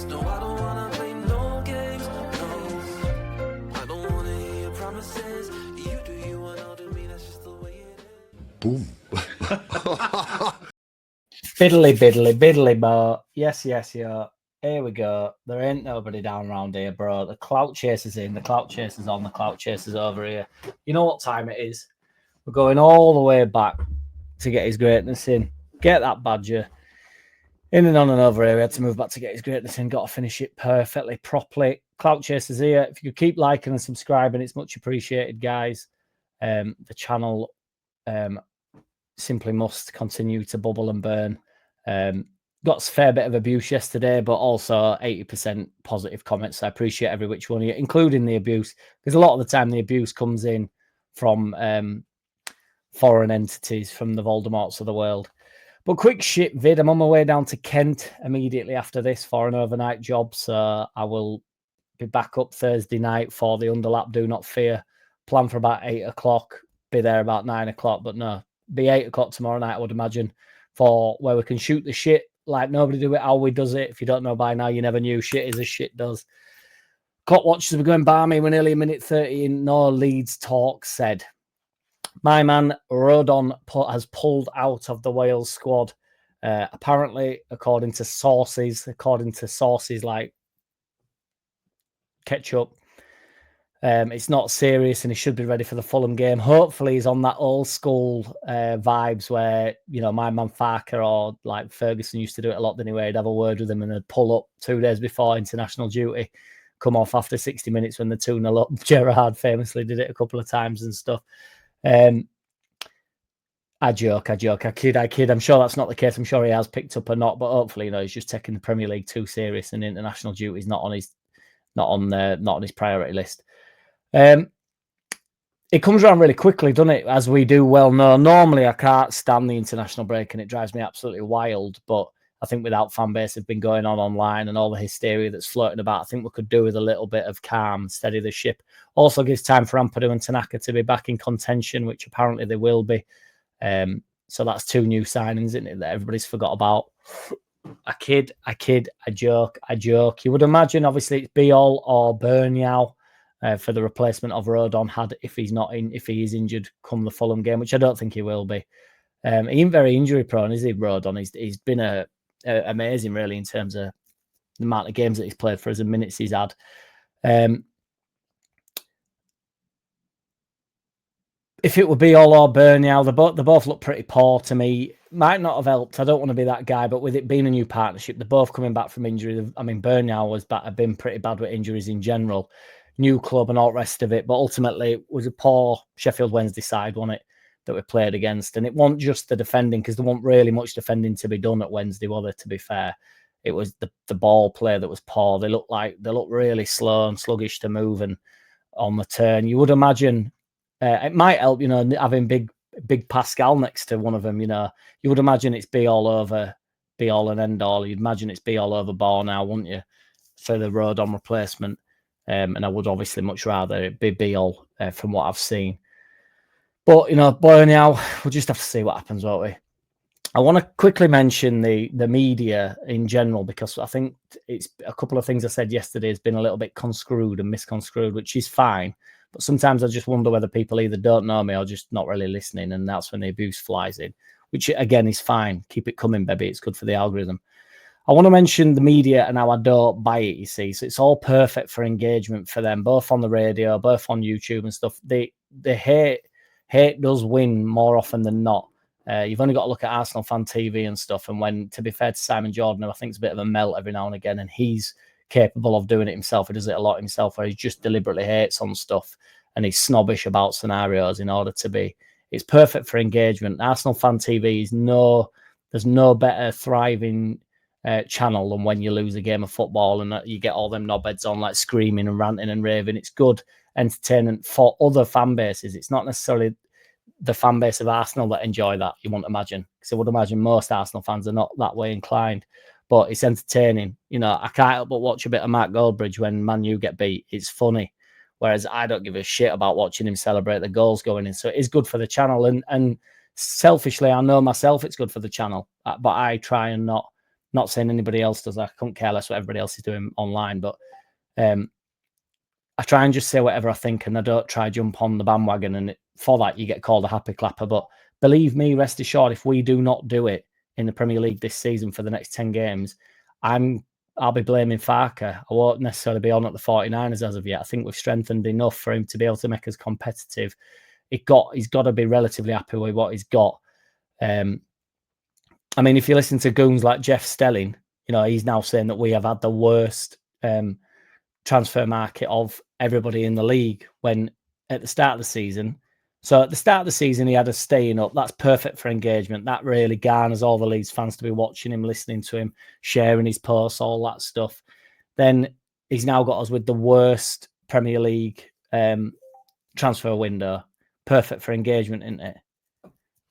No, I don't wanna play no games. No, I don't wanna hear your promises. You do you and I'll do me. That's just the way it is. Boom. Biddly, biddly, biddly, but yes, yeah. Here we go. There ain't nobody down around here, bro. The clout chaser's in, the clout chaser's on, the clout chaser's over here. You know what time it is? We're going all the way back to get his greatness in. Get that badger in and on and over here. We had to move back to get his greatness in. Got to finish it perfectly, properly. Clout chaser's here. If you could keep liking and subscribing, it's much appreciated, guys. The channel simply must continue to bubble and burn. Got a fair bit of abuse yesterday, but also 80% positive comments. I appreciate every which one of you, including the abuse, because a lot of the time the abuse comes in from foreign entities, from the Voldemorts of the world. But quick shit vid, I'm on my way down to Kent immediately after this for an overnight job, so I will be back up Thursday night for the underlap, do not fear. Plan for about 8 o'clock, be there about 9 o'clock, but no, be 8 o'clock tomorrow night, I would imagine, for where we can shoot the shit like nobody do it how we does it. If you don't know by now, you never knew. Shit is as shit does. Clock watchers were going by me when nearly a minute 30 in. No Leeds talk said. My man Rodon has pulled out of the Wales squad. Apparently, according to sources like ketchup, it's not serious and he should be ready for the Fulham game. Hopefully he's on that old school vibes where, you know, my man Farker or like Ferguson used to do it a lot anyway. He'd have a word with him and they'd pull up 2 days before international duty, come off after 60 minutes when the 2-0 up. Gerrard famously did it a couple of times and stuff. I joke, I kid. I'm sure that's not the case. I'm sure he has picked up a knot, but hopefully, you know, he's just taking the Premier League too serious and international duty is not on his priority list. It comes around really quickly, doesn't it? As we do well know. Normally, I can't stand the international break and it drives me absolutely wild. But I think without fan base have been going on online and all the hysteria that's floating about, I think we could do with a little bit of calm, steady the ship. Also gives time for Ampadu and Tanaka to be back in contention, which apparently they will be. So that's 2 new signings, isn't it, that everybody's forgot about. I kid, I joke. You would imagine, obviously, it's Biol or Bernial for the replacement of Rodon if he is injured come the Fulham game, which I don't think he will be. He ain't very injury prone, is he, Rodon? He's been amazing, really, in terms of the amount of games that he's played for us and minutes he's had. If it would be all or Bernial, they both look pretty poor to me. Might not have helped. I don't want to be that guy, but with it being a new partnership, they're both coming back from injury. I mean, Bernial had been pretty bad with injuries in general. New club and all the rest of it, but ultimately it was a poor Sheffield Wednesday side, wasn't it, that we played against? And it wasn't just the defending, because there wasn't really much defending to be done at Wednesday, was there, to be fair? It was the ball play that was poor. They looked really slow and sluggish to move and on the turn. You would imagine it might help, you know, having big Pascal next to one of them, you know. You would imagine it's be all and end all. You'd imagine it's be all over ball now, wouldn't you, for the Rodon replacement? And I would obviously much rather it be all from what I've seen. But, you know, boy, now we'll just have to see what happens, won't we? I want to quickly mention the media in general, because I think it's a couple of things I said yesterday has been a little bit construed and misconstrued, which is fine. But sometimes I just wonder whether people either don't know me or just not really listening, and that's when the abuse flies in, which, again, is fine. Keep it coming, baby. It's good for the algorithm. I want to mention the media and how I don't buy it, you see. So it's all perfect for engagement for them, both on the radio, both on YouTube and stuff. The hate does win more often than not. You've only got to look at Arsenal Fan TV and stuff. And when, to be fair to Simon Jordan, I think it's a bit of a melt every now and again, and he's capable of doing it himself. He does it a lot himself, where he just deliberately hates on stuff and he's snobbish about scenarios in order to be. It's perfect for engagement. Arsenal Fan TV is there's no better thriving channel than when you lose a game of football and you get all them knobheads on like screaming and ranting and raving. It's good entertainment for other fan bases. It's not necessarily the fan base of Arsenal that enjoy that, you won't imagine, because I would imagine most Arsenal fans are not that way inclined. But it's entertaining. You know, I can't help but watch a bit of Mark Goldbridge when Man U get beat. It's funny. Whereas I don't give a shit about watching him celebrate the goals going in. So it is good for the channel. And selfishly, I know myself it's good for the channel. But I try and not Not saying anybody else does. I couldn't care less what everybody else is doing online, but I try and just say whatever I think, and I don't try jump on the bandwagon. And for that, you get called a happy clapper. But believe me, rest assured, if we do not do it in the Premier League this season for the next 10 games, I'll be blaming Farker. I won't necessarily be on at the 49ers as of yet. I think we've strengthened enough for him to be able to make us competitive. He's got to be relatively happy with what he's got. I mean, if you listen to goons like Jeff Stelling, he's now saying that we have had the worst transfer market of everybody in the league when at the start of the season. So at the start of the season, he had us staying up. That's perfect for engagement. That really garners all the Leeds fans to be watching him, listening to him, sharing his posts, all that stuff. Then he's now got us with the worst Premier League transfer window. Perfect for engagement, isn't it?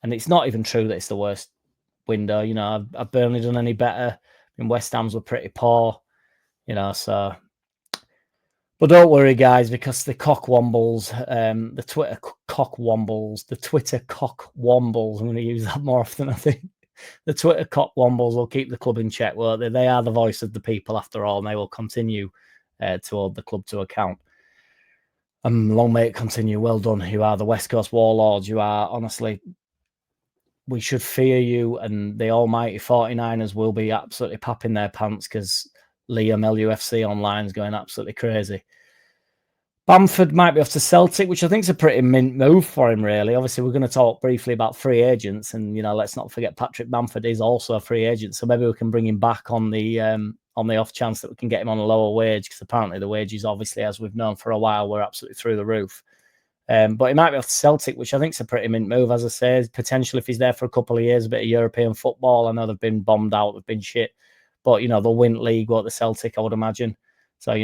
And it's not even true that it's the worst window. I've barely done any better. I mean, West Ham's were pretty poor, so... But don't worry, guys, because the cockwombles, the Twitter cockwombles, I'm going to use that more often, I think. The Twitter cockwombles will keep the club in check, won't they? They are the voice of the people, after all, and they will continue to hold the club to account. Long may it continue. Well done. You are the West Coast Warlords. You are, honestly, we should fear you, and the almighty 49ers will be absolutely popping their pants because Liam LUFC online is going absolutely crazy. Bamford might be off to Celtic, which I think is a pretty mint move for him, really. Obviously, we're going to talk briefly about free agents, and let's not forget Patrick Bamford is also a free agent, so maybe we can bring him back on the off chance that we can get him on a lower wage, because apparently the wages, obviously, as we've known for a while, were absolutely through the roof. But he might be off to Celtic, which I think is a pretty mint move, as I say. Potentially, if he's there for a couple of years, a bit of European football. I know they've been bombed out, they've been shit. But, they'll win league, what the Celtic, I would imagine. So,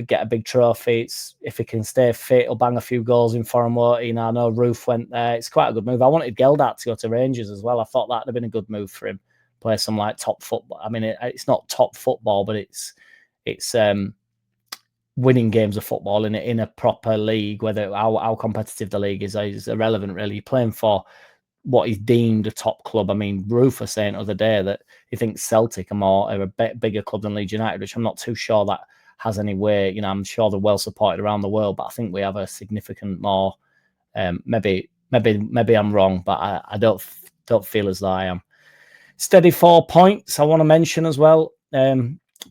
get a big trophy. If he can stay fit, he'll bang a few goals in for him. I know Roof went there. It's quite a good move. I wanted Geldart to go to Rangers as well. I thought that would have been a good move for him. Play some top football. I mean, it's not top football, but it's winning games of football in a proper league. Whether how competitive the league is irrelevant, really. You're playing for what is deemed a top club. I mean, Roof was saying the other day that he thinks Celtic are a bit bigger club than Leeds United, which I'm not too sure that has any weight. I'm sure they're well supported around the world, but I think we have a significant more. Maybe I'm wrong, but I don't feel as though I am. Steady 4 points. I want to mention as well.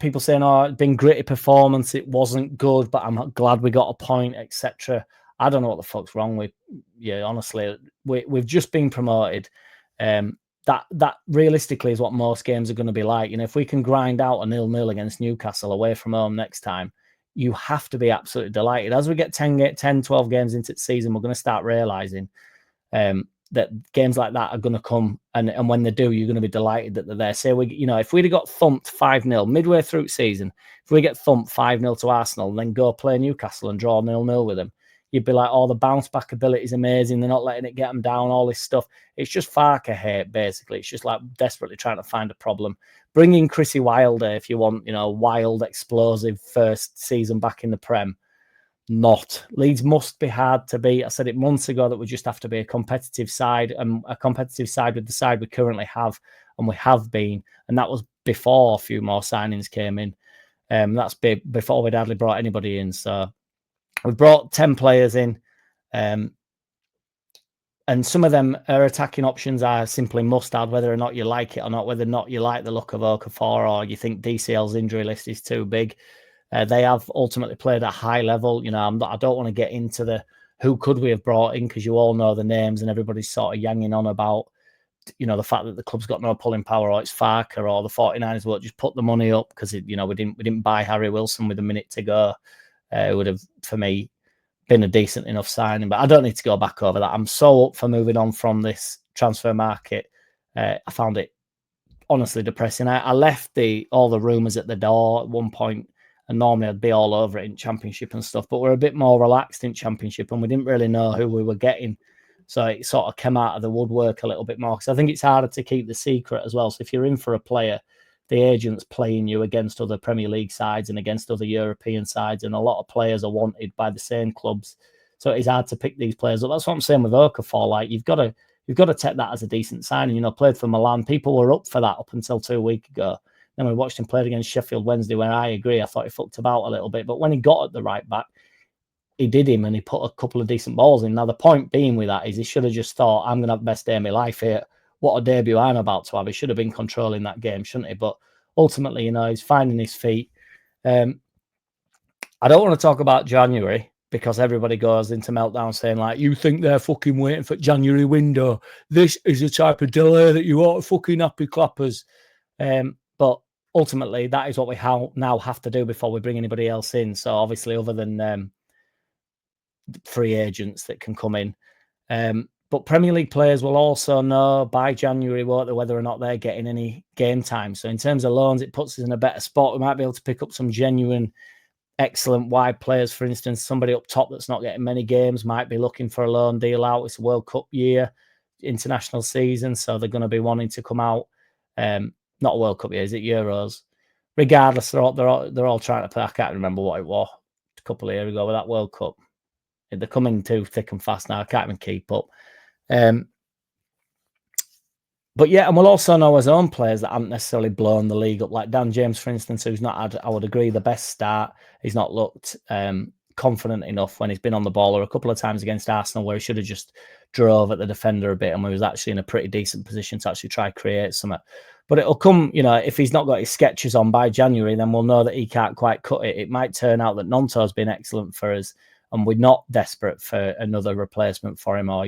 People saying, it's been gritty performance. It wasn't good, but I'm glad we got a point, etc. I don't know what the fuck's wrong with you. Honestly, we've just been promoted. That realistically is what most games are going to be like. If we can grind out a 0-0 against Newcastle away from home next time, you have to be absolutely delighted. As we get 10, 12 games into the season, we're going to start realising that games like that are going to come, and when they do, you're going to be delighted that they're there. Say if we'd have got thumped 5-0 midway through the season, if we get thumped 5-0 to Arsenal and then go play Newcastle and draw 0-0 with them, you'd be like, the bounce back ability is amazing. They're not letting it get them down, all this stuff. It's just Farker hate, basically. It's just like desperately trying to find a problem. Bring in Chrissy Wilder if you want, wild, explosive first season back in the Prem. Not. Leeds must be hard to beat. I said it months ago that we just have to be a competitive side, and a competitive side with the side we currently have, and we have been. And that was before a few more signings came in. That's before we'd hardly brought anybody in. So we've brought 10 players in, and some of them are attacking options are simply must-add, whether or not you like it or not, whether or not you like the look of Okafor or you think DCL's injury list is too big. They have ultimately played at a high level. I don't want to get into the who could we have brought in, because you all know the names and everybody's sort of yanging on about, the fact that the club's got no pulling power, or it's Farker, or the 49ers won't just put the money up because we didn't buy Harry Wilson with a minute to go. It would have, for me, been a decent enough signing, but I don't need to go back over that. I'm so up for moving on from this transfer market. I found it honestly depressing. I left all the rumours at the door at one point, and normally I'd be all over it in Championship and stuff, but we're a bit more relaxed in Championship, and we didn't really know who we were getting. So it sort of came out of the woodwork a little bit more, because I think it's harder to keep the secret as well. So if you're in for a player, the agent's playing you against other Premier League sides and against other European sides, and a lot of players are wanted by the same clubs. So it's hard to pick these players up. That's what I'm saying with Okafor. Like, you've got to take that as a decent signing. Played for Milan. People were up for that up until 2 weeks ago. Then we watched him play against Sheffield Wednesday, where I agree, I thought he fucked about a little bit. But when he got at the right back, he did him and he put a couple of decent balls in. Now, the point being with that is he should have just thought, I'm going to have the best day of my life here. What a debut I'm about to have. He should have been controlling that game, shouldn't he? But ultimately, he's finding his feet. I don't want to talk about January because everybody goes into meltdown saying, like, you think they're fucking waiting for January window. This is the type of delay that you ought to fucking happy clappers. But ultimately, that is what we now have to do before we bring anybody else in. So obviously, other than free agents that can come in. But Premier League players will also know by January whether or not they're getting any game time. So in terms of loans, it puts us in a better spot. We might be able to pick up some genuine, excellent wide players. For instance, somebody up top that's not getting many games might be looking for a loan deal out. It's a World Cup year, international season, so they're going to be wanting to come out. Not a World Cup year, is it Euros? Regardless, they're all trying to play. I can't remember what it was a couple of years ago with that World Cup. They're coming too thick and fast now. I can't even keep up. But yeah, and we'll also know his own players that haven't necessarily blown the league up. Like Dan James, for instance, who's not had, I would agree, the best start. He's not looked confident enough when he's been on the ball, or a couple of times against Arsenal where he should have just drove at the defender a bit and we was actually in a pretty decent position to actually try create something. But it'll come, if he's not got his sketches on by January, then we'll know that he can't quite cut it. It might turn out that Nonto's been excellent for us and we're not desperate for another replacement for him, or,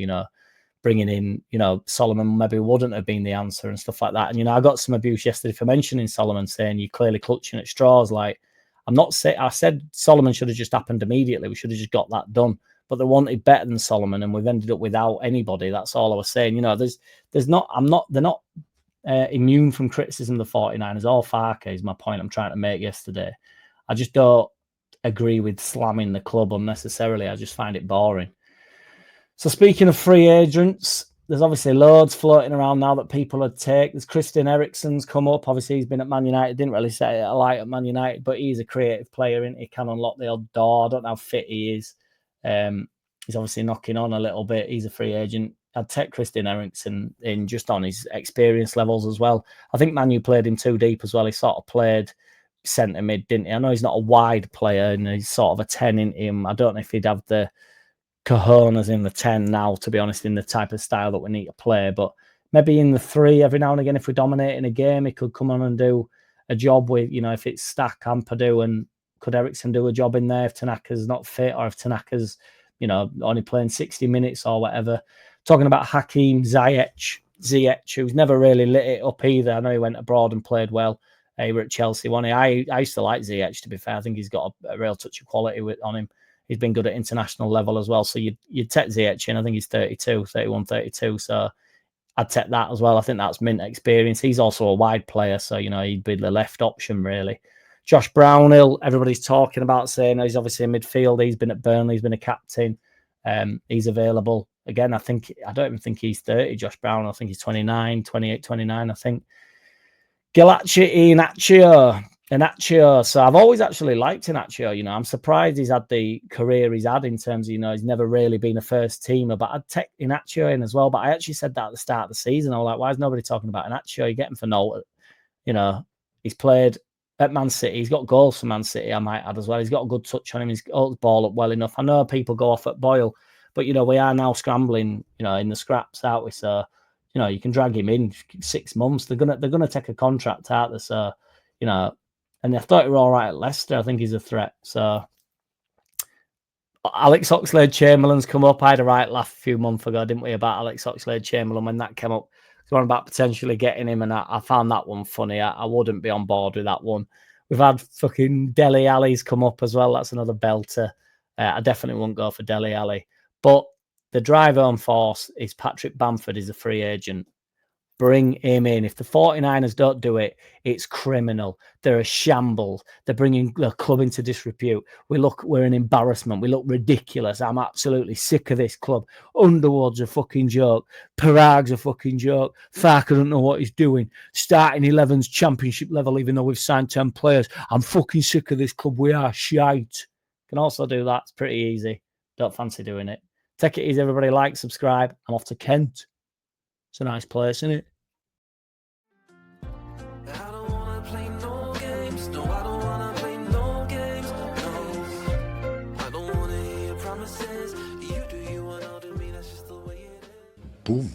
bringing in, Solomon maybe wouldn't have been the answer and stuff like that. And, I got some abuse yesterday for mentioning Solomon, saying you're clearly clutching at straws. Like, I'm not saying, I said Solomon should have just happened immediately. We should have just got that done. But they wanted better than Solomon and we've ended up without anybody. That's all I was saying. They're not immune from criticism, the 49ers or Farke is my point I'm trying to make yesterday. I just don't agree with slamming the club unnecessarily. I just find it boring. So speaking of free agents, there's obviously loads floating around now that people would take. There's Christian Eriksen's come up. Obviously, he's been at Man United. Didn't really set it alight at Man United, but he's a creative player, and he can unlock the odd door. I don't know how fit he is. He's obviously knocking on a little bit. He's a free agent. I'd take Christian Eriksen in just on his experience levels as well. I think Manu played him too deep as well. He sort of played centre mid, didn't he? I know he's not a wide player, and he's sort of a 10 in him. I don't know if he'd have the cojones in the 10 now, to be honest, in the type of style that we need to play, but maybe in the 3 every now and again, if we're dominating a game, he could come on and do a job with, if it's Stack and Purdue, and could Eriksen do a job in there if Tanaka's not fit, or if Tanaka's, only playing 60 minutes or whatever. Talking about Hakeem Ziyech, who's never really lit it up either. I know he went abroad and played well. He were at Chelsea, wasn't he? I used to like Ziyech, to be fair. I think he's got a real touch of quality on him. He's been good at international level as well. So you'd take Ziyech in. I think he's 31, 32. So I'd take that as well. I think that's mint experience. He's also a wide player. So, he'd be the left option, really. Josh Brownhill, everybody's talking about, saying he's obviously in midfield. He's been at Burnley. He's been a captain. He's available. Again, I don't even think he's 30, Josh Brownhill. I think he's 29, 28, 29, I think. Galachi Inacio. So I've always actually liked Inacio. I'm surprised he's had the career he's had in terms of, he's never really been a first teamer, but I'd take Inacio in as well. But I actually said that at the start of the season. I was like, why is nobody talking about Inacio? You get him for no, he's played at Man City. He's got goals for Man City, I might add as well. He's got a good touch on him. He's got the ball up well enough. I know people go off at Boyle, but, we are now scrambling, in the scraps, aren't we? So, you can drag him in 6 months. They're gonna take a contract out there. So, and I thought he were all right at Leicester. I think he's a threat. So Alex Oxlade-Chamberlain's come up. I had a right laugh a few months ago, didn't we, about Alex Oxlade-Chamberlain when that came up. One about potentially getting him, and I found that one funny. I wouldn't be on board with that one. We've had fucking Dele Alli's come up as well. That's another belter. I definitely wouldn't go for Dele Alli. But the drive-home force is Patrick Bamford is a free agent. Bring him in. If the 49ers don't do it, it's criminal. They're a shambles. They're bringing the club into disrepute. We're an embarrassment. We look ridiculous. I'm absolutely sick of this club. Underwood's a fucking joke. Parag's a fucking joke. Farke doesn't know what he's doing. Starting 11's championship level, even though we've signed 10 players. I'm fucking sick of this club. We are shite. Can also do that. It's pretty easy. Don't fancy doing it. Take it easy, everybody. Like, subscribe. I'm off to Kent. It's a nice place, isn't it? I don't wanna play no games. No, I don't wanna play no games. No, I don't wanna hear your promises. You do you and I'll do me. That's just the way it is. Boom.